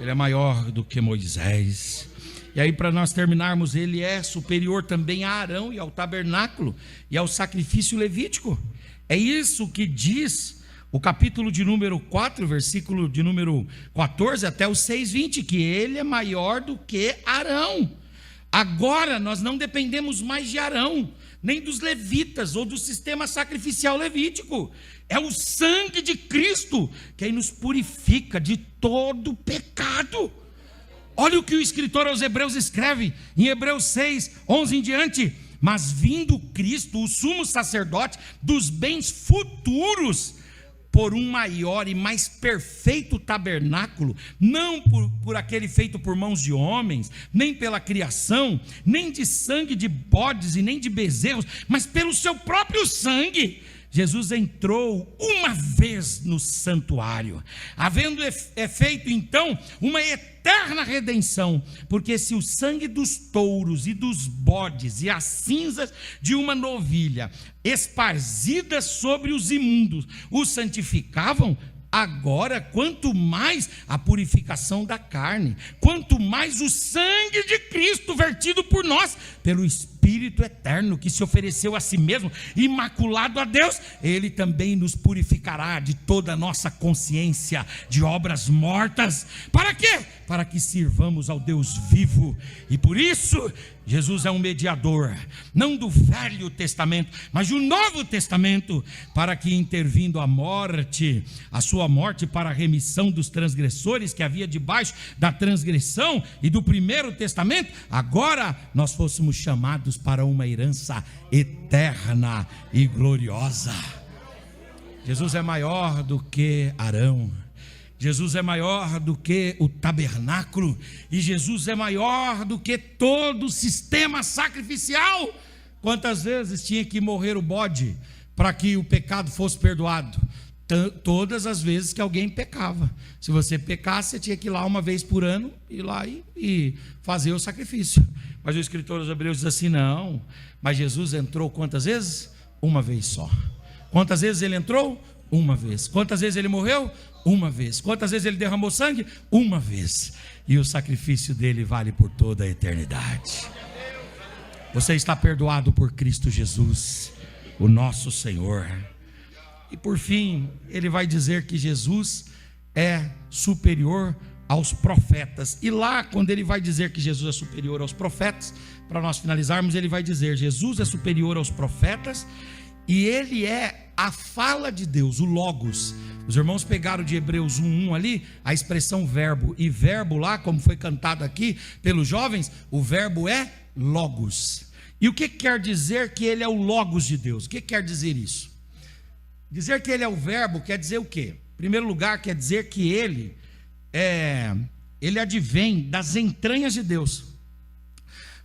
Ele é maior do que Moisés. E aí, para nós terminarmos, ele é superior também a Arão e ao tabernáculo e ao sacrifício levítico. É isso que diz o capítulo de número 4, versículo de número 14 até o 6:20, que ele é maior do que Arão. Agora nós não dependemos mais de Arão, nem dos levitas ou do sistema sacrificial levítico. É o sangue de Cristo que nos purifica de todo pecado. Olha o que o escritor aos Hebreus escreve em Hebreus 6, 11 em diante: mas vindo Cristo, o sumo sacerdote dos bens futuros, por um maior e mais perfeito tabernáculo, não por aquele feito por mãos de homens, nem pela criação, nem de sangue de bodes e nem de bezerros, mas pelo seu próprio sangue, Jesus entrou uma vez no santuário, havendo feito então uma eterna redenção. Porque se o sangue dos touros e dos bodes e as cinzas de uma novilha esparzidas sobre os imundos os santificavam, agora quanto mais a purificação da carne, quanto mais o sangue de Cristo vertido por nós pelo Espírito eterno que se ofereceu a si mesmo, imaculado a Deus, ele também nos purificará de toda a nossa consciência de obras mortas. Para quê? Para que sirvamos ao Deus vivo. E por isso Jesus é um mediador, não do Velho Testamento, mas do Novo Testamento, para que, intervindo a sua morte para a remissão dos transgressores que havia debaixo da transgressão e do Primeiro Testamento, agora nós fôssemos chamados para uma herança eterna e gloriosa. Jesus é maior do que Arão, Jesus é maior do que o tabernáculo, e Jesus é maior do que todo o sistema sacrificial. Quantas vezes tinha que morrer o bode para que o pecado fosse perdoado? Todas as vezes que alguém pecava. Se você pecasse, você tinha que ir lá uma vez por ano, ir lá e fazer o sacrifício. Mas o escritor dos Hebreus diz assim: não, mas Jesus entrou quantas vezes? Uma vez só. Quantas vezes ele entrou? Uma vez. Quantas vezes ele morreu? Uma vez. Quantas vezes ele derramou sangue? Uma vez. E o sacrifício dele vale por toda a eternidade. Você está perdoado por Cristo Jesus, o nosso Senhor. E por fim, ele vai dizer que Jesus é superior aos profetas. E lá, quando ele vai dizer que Jesus é superior aos profetas, para nós finalizarmos, ele vai dizer: Jesus é superior aos profetas, e ele é a fala de Deus, o Logos. Os irmãos pegaram de Hebreus 1:1 ali, a expressão verbo, e verbo lá, como foi cantado aqui pelos jovens, o verbo é Logos. E o que quer dizer que ele é o Logos de Deus? O que quer dizer isso? Dizer que ele é o verbo quer dizer o quê? Em primeiro lugar, quer dizer que ele advém das entranhas de Deus.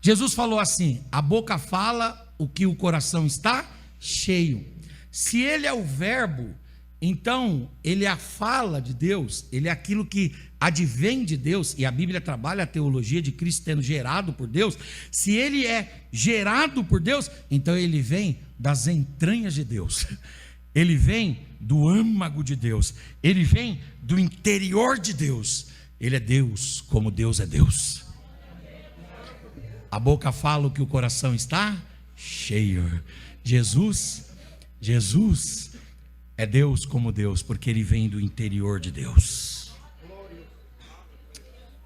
Jesus falou assim: a boca fala o que o coração está cheio. Se ele é o verbo, então ele é a fala de Deus, ele é aquilo que advém de Deus, e a Bíblia trabalha a teologia de Cristo tendo gerado por Deus. Se ele é gerado por Deus, então ele vem das entranhas de Deus. Ele vem do âmago de Deus, ele vem do interior de Deus. Ele é Deus, como Deus é Deus. A boca fala o que o coração está cheio. Jesus é Deus como Deus, porque ele vem do interior de Deus.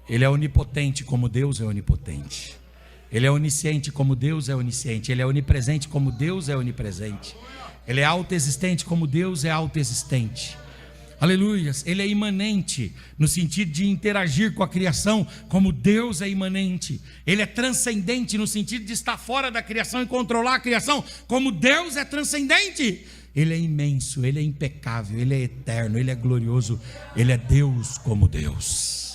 Ele é onipotente como Deus é onipotente. Ele é onisciente como Deus é onisciente. Ele é onipresente como Deus é onipresente. Ele é autoexistente como Deus é autoexistente. Aleluias. Ele é imanente no sentido de interagir com a criação como Deus é imanente. Ele é transcendente no sentido de estar fora da criação e controlar a criação como Deus é transcendente. Ele é imenso, ele é impecável, ele é eterno, ele é glorioso. Ele é Deus como Deus.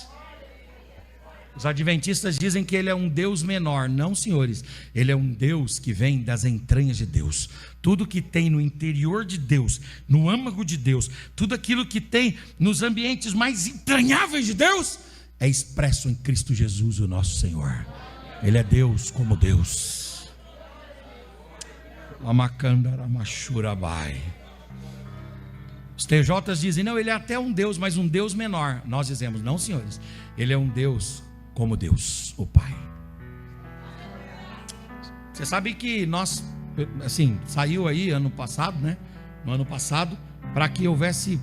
Os adventistas dizem que ele é um Deus menor. Não, senhores, ele é um Deus que vem das entranhas de Deus. Tudo que tem no interior de Deus, no âmago de Deus, tudo aquilo que tem nos ambientes mais entranháveis de Deus, é expresso em Cristo Jesus, o nosso Senhor. Ele é Deus como Deus. Os TJs dizem: não, ele é até um Deus, mas um Deus menor. Nós dizemos: não, senhores, ele é um Deus como Deus, o Pai. Você sabe que nós, assim, saiu aí ano passado, né? No ano passado, para que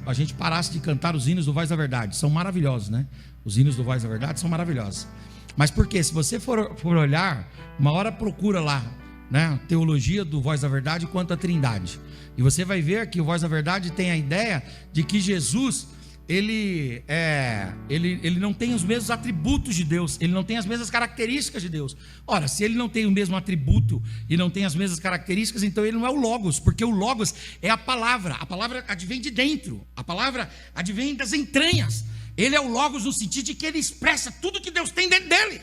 a gente parasse de cantar os hinos do Voz da Verdade. São maravilhosos, né? Os hinos do Voz da Verdade são maravilhosos. Mas por quê? Se você for olhar, uma hora procura lá, né? Teologia do Voz da Verdade quanto à Trindade. E você vai ver que o Voz da Verdade tem a ideia de que Jesus, ele não tem os mesmos atributos de Deus, ele não tem as mesmas características de Deus. Ora, se ele não tem o mesmo atributo e não tem as mesmas características, então ele não é o Logos, porque o Logos é a palavra advém de dentro, a palavra advém das entranhas. Ele é o Logos no sentido de que ele expressa tudo que Deus tem dentro dele.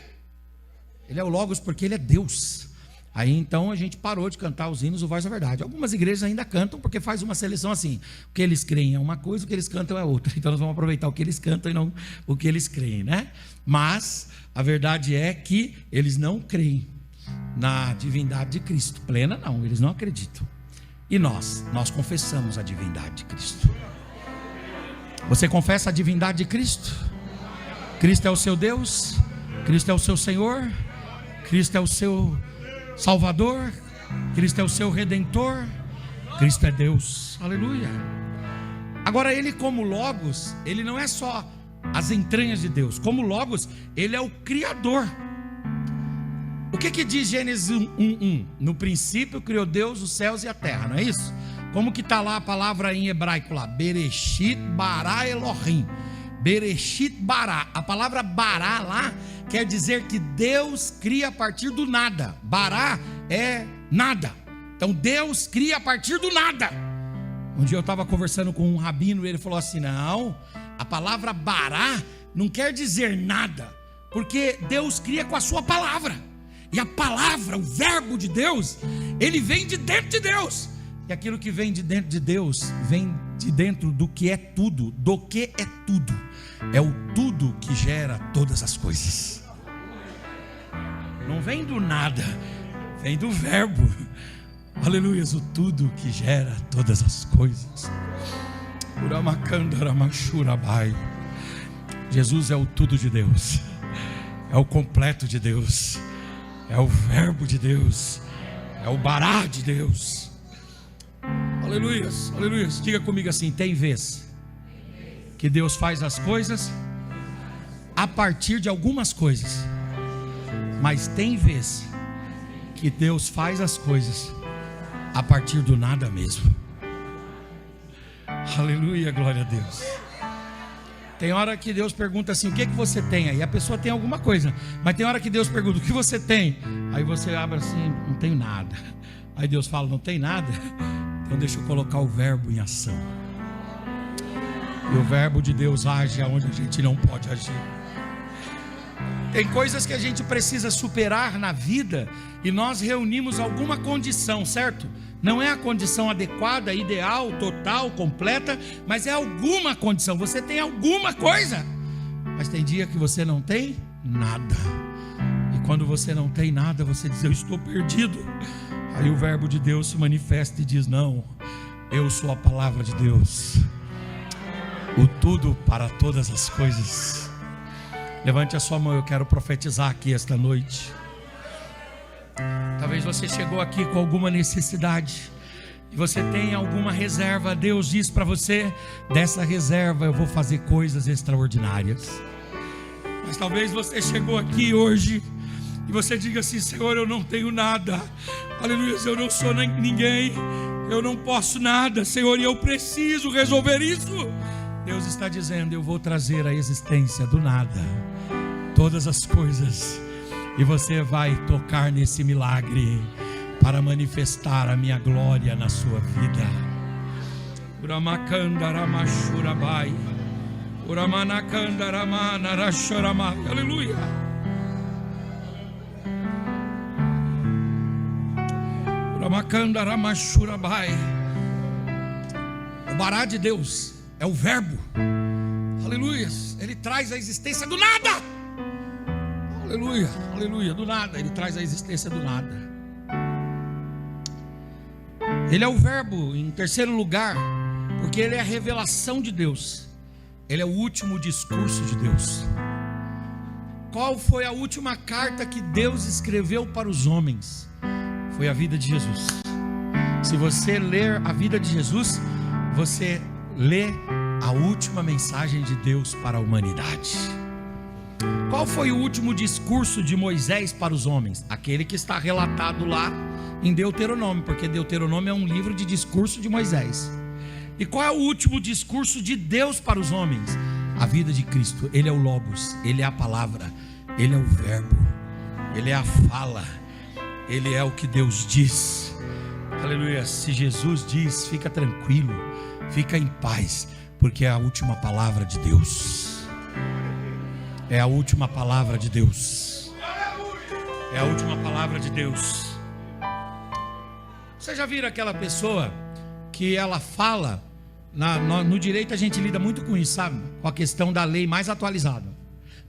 Ele é o Logos porque ele é Deus. Aí então a gente parou de cantar os hinos do Voz da Verdade. Algumas igrejas ainda cantam porque faz uma seleção assim: o que eles creem é uma coisa, o que eles cantam é outra. Então nós vamos aproveitar o que eles cantam e não o que eles creem, né? Mas a verdade é que eles não creem na divindade de Cristo plena, não, eles não acreditam. E nós confessamos a divindade de Cristo. Você confessa a divindade de Cristo? Cristo é o seu Deus? Cristo é o seu Senhor? Cristo é o seu Salvador? Cristo é o seu Redentor? Cristo é Deus, aleluia. Agora ele como Logos, ele não é só as entranhas de Deus. Como Logos, ele é o Criador. O que diz Gênesis 1:1? No princípio criou Deus os céus e a terra, não é isso? Como que está lá a palavra em hebraico lá? Bereshit bara Elohim. Bereshit bara. A palavra bara lá quer dizer que Deus cria a partir do nada. Bara é nada. Então Deus cria a partir do nada. Um dia eu estava conversando com um rabino e ele falou assim: não, a palavra bará não quer dizer nada, porque Deus cria com a sua palavra, e a palavra, o verbo de Deus, ele vem de dentro de Deus, e aquilo que vem de dentro de Deus, vem de dentro do que é tudo, é o tudo que gera todas as coisas. Não vem do nada, vem do verbo. Aleluia, o tudo que gera todas as coisas. Jesus é o tudo de Deus, é o completo de Deus, é o verbo de Deus, é o bará de Deus. Aleluia, aleluia. Diga comigo assim: tem vez que Deus faz as coisas a partir de algumas coisas, mas tem vez que Deus faz as coisas a partir do nada mesmo. Aleluia, glória a Deus. Tem hora que Deus pergunta assim: o que você tem? Aí a pessoa tem alguma coisa, mas tem hora que Deus pergunta: o que você tem? Aí você abre assim: não tenho nada. Aí Deus fala: não tem nada? Então deixa eu colocar o verbo em ação. E o verbo de Deus age aonde a gente não pode agir. Tem coisas que a gente precisa superar na vida, e nós reunimos alguma condição, certo? Não é a condição adequada, ideal, total, completa, mas é alguma condição. Você tem alguma coisa, mas tem dia que você não tem nada. E quando você não tem nada, você diz: eu estou perdido. Aí o verbo de Deus se manifesta e diz: não, eu sou a palavra de Deus, o tudo para todas as coisas. Levante a sua mão, eu quero profetizar aqui esta noite. Talvez você chegou aqui com alguma necessidade e você tem alguma reserva. Deus diz para você: dessa reserva eu vou fazer coisas extraordinárias. Mas talvez você chegou aqui hoje e você diga assim: Senhor, eu não tenho nada, aleluia, eu não sou ninguém, eu não posso nada, Senhor, e eu preciso resolver isso. Deus está dizendo: eu vou trazer à existência do nada todas as coisas, e você vai tocar nesse milagre para manifestar a minha glória na sua vida. Aleluia. O bará de Deus é o verbo. Aleluia. Ele traz a existência do nada. Aleluia, aleluia, do nada. Ele traz a existência do nada. Ele é o verbo em terceiro lugar, porque ele é a revelação de Deus. Ele é o último discurso de Deus. Qual foi a última carta que Deus escreveu para os homens? Foi a vida de Jesus. Se você ler a vida de Jesus, você lê a última mensagem de Deus para a humanidade. Qual foi o último discurso de Moisés para os homens? Aquele que está relatado lá em Deuteronômio, porque Deuteronômio é um livro de discurso de Moisés. E qual é o último discurso de Deus para os homens? A vida de Cristo. Ele é o Logos, ele é a palavra, ele é o verbo, ele é a fala, ele é o que Deus diz. Aleluia. Se Jesus diz, fica tranquilo, fica em paz, porque é a última palavra de Deus. É a última palavra de Deus. É a última palavra de Deus. Você já viram aquela pessoa que ela fala, no direito a gente lida muito com isso, sabe? Com a questão da lei mais atualizada.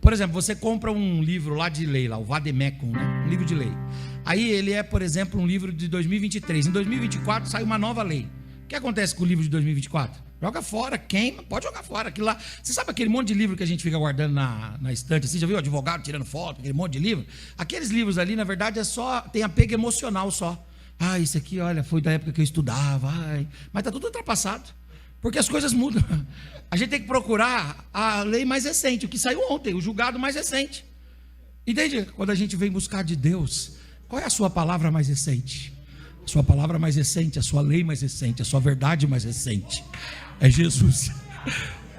Por exemplo, você compra um livro lá de lei, lá, o Vademecum, né? Um livro de lei. Aí ele é, por exemplo, um livro de 2023. Em 2024 sai uma nova lei. O que acontece com o livro de 2024? Joga fora, queima, pode jogar fora aquilo lá. Você sabe aquele monte de livro que a gente fica guardando na estante? Você já viu o advogado tirando foto, aquele monte de livro? Aqueles livros ali, na verdade, tem apego emocional só. Ah, isso aqui, olha, foi da época que eu estudava. Ai. Mas está tudo ultrapassado, porque as coisas mudam. A gente tem que procurar a lei mais recente, o que saiu ontem, o julgado mais recente. Entende? Quando a gente vem buscar de Deus, qual é a sua palavra mais recente? A sua palavra mais recente, a sua lei mais recente, a sua verdade mais recente é Jesus.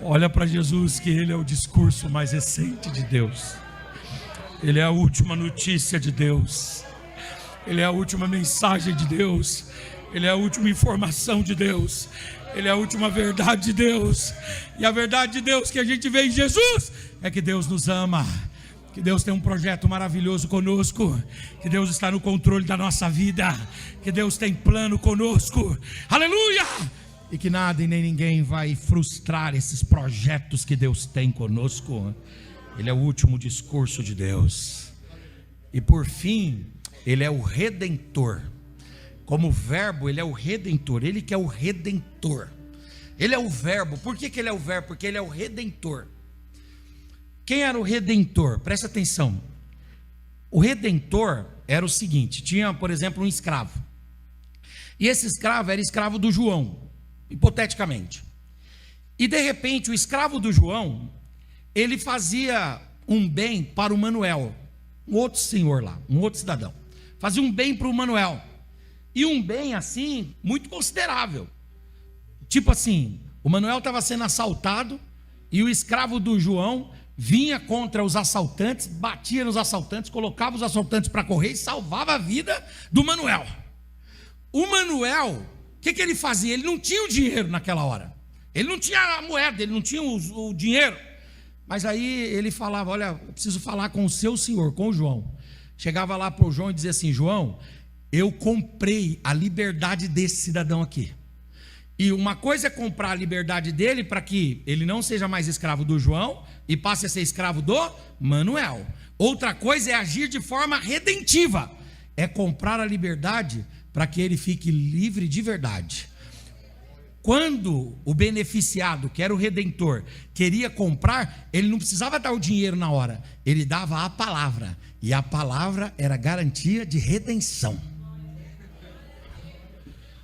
Olha para Jesus, que ele é o discurso mais recente de Deus. Ele é a última notícia de Deus. Ele é a última mensagem de Deus. Ele é a última informação de Deus. Ele é a última verdade de Deus. E a verdade de Deus que a gente vê em Jesus é que Deus nos ama, que Deus tem um projeto maravilhoso conosco, que Deus está no controle da nossa vida, que Deus tem plano conosco. Aleluia! E que nada e nem ninguém vai frustrar esses projetos que Deus tem conosco. Ele é o último discurso de Deus. E por fim, Ele é o Redentor. Como verbo, Ele é o Redentor. Ele que é o Redentor. Ele é o verbo. Por que Ele é o verbo? Porque Ele é o Redentor. Quem era o Redentor? Presta atenção. O Redentor era o seguinte: tinha, por exemplo, um escravo. E esse escravo era escravo do João, hipoteticamente. E de repente o escravo do João, ele fazia um bem para o Manuel, um outro senhor lá, um outro cidadão. Fazia um bem para o Manuel. E um bem assim, muito considerável. Tipo assim, o Manuel estava sendo assaltado e o escravo do João vinha contra os assaltantes, batia nos assaltantes, colocava os assaltantes para correr e salvava a vida do Manuel. O Manuel, o que ele fazia? Ele não tinha o dinheiro naquela hora. Ele não tinha a moeda, ele não tinha o dinheiro. Mas aí ele falava: olha, eu preciso falar com o seu senhor, com o João. Chegava lá para o João e dizia assim: João, eu comprei a liberdade desse cidadão aqui. E uma coisa é comprar a liberdade dele para que ele não seja mais escravo do João e passe a ser escravo do Manuel. Outra coisa é agir de forma redentiva. É comprar a liberdade para que ele fique livre de verdade. Quando o beneficiado, que era o Redentor, queria comprar, ele não precisava dar o dinheiro na hora. Ele dava a palavra. E a palavra era garantia de redenção.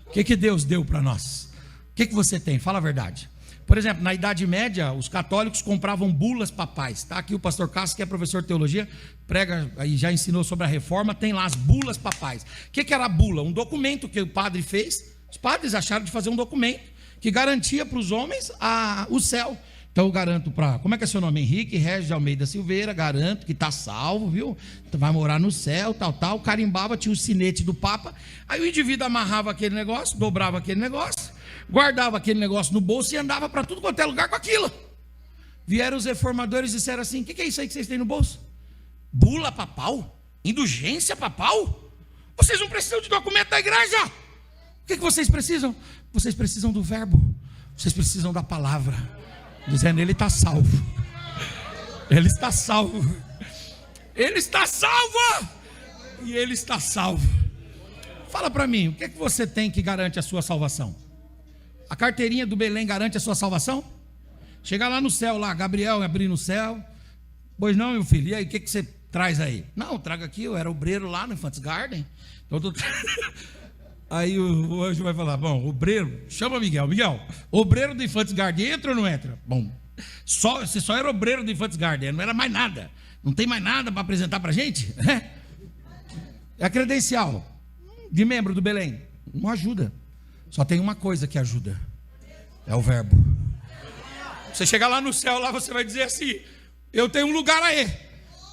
O que Deus deu para nós? O que você tem? Fala a verdade. Por exemplo, na Idade Média, os católicos compravam bulas papais. Está aqui o pastor Cássio, que é professor de teologia, prega e já ensinou sobre a reforma, tem lá as bulas papais. O que era a bula? Um documento que o padre fez. Os padres acharam de fazer um documento que garantia para os homens o céu. Então eu garanto para, como é que é seu nome? Henrique Regis de Almeida Silveira, garanto que está salvo, viu? Vai morar no céu, tal, carimbava, tinha o sinete do Papa. Aí o indivíduo amarrava aquele negócio, dobrava aquele negócio, guardava aquele negócio no bolso e andava para tudo quanto é lugar com aquilo. Vieram os reformadores e disseram assim: o que é isso aí que vocês têm no bolso? Bula papal? Indulgência papal? Vocês não precisam de documento da igreja. O que vocês precisam? Vocês precisam do verbo. Vocês precisam da palavra. Dizendo: ele está salvo. Ele está salvo. Ele está salvo. E ele está salvo. Fala para mim, o que você tem que garante a sua salvação? A carteirinha do Belém garante a sua salvação? Chegar lá no céu, lá, Gabriel abrir no céu. Pois não, meu filho, e aí, o que você traz aí? Não, traga aqui, eu era obreiro lá no Infantes Garden. Então, aí o anjo vai falar: bom, obreiro, chama Miguel, obreiro do Infantes Garden, entra ou não entra? Bom, você só era obreiro do Infantes Garden, não era mais nada, não tem mais nada para apresentar para a gente? É a credencial de membro do Belém, não ajuda, só tem uma coisa que ajuda, é o verbo. Você chegar lá no céu, lá você vai dizer assim: eu tenho um lugar aí.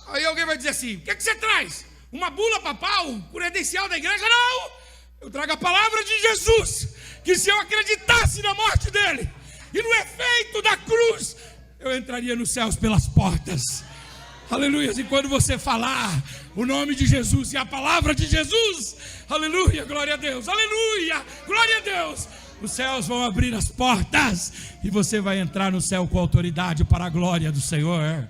Aí alguém vai dizer assim: o que você traz? Uma bula papal, credencial da igreja? Não! Eu trago a palavra de Jesus, que se eu acreditasse na morte dele e no efeito da cruz, eu entraria nos céus pelas portas. Aleluia. E quando você falar o nome de Jesus e a palavra de Jesus, aleluia, glória a Deus, aleluia, glória a Deus, os céus vão abrir as portas e você vai entrar no céu com autoridade para a glória do Senhor.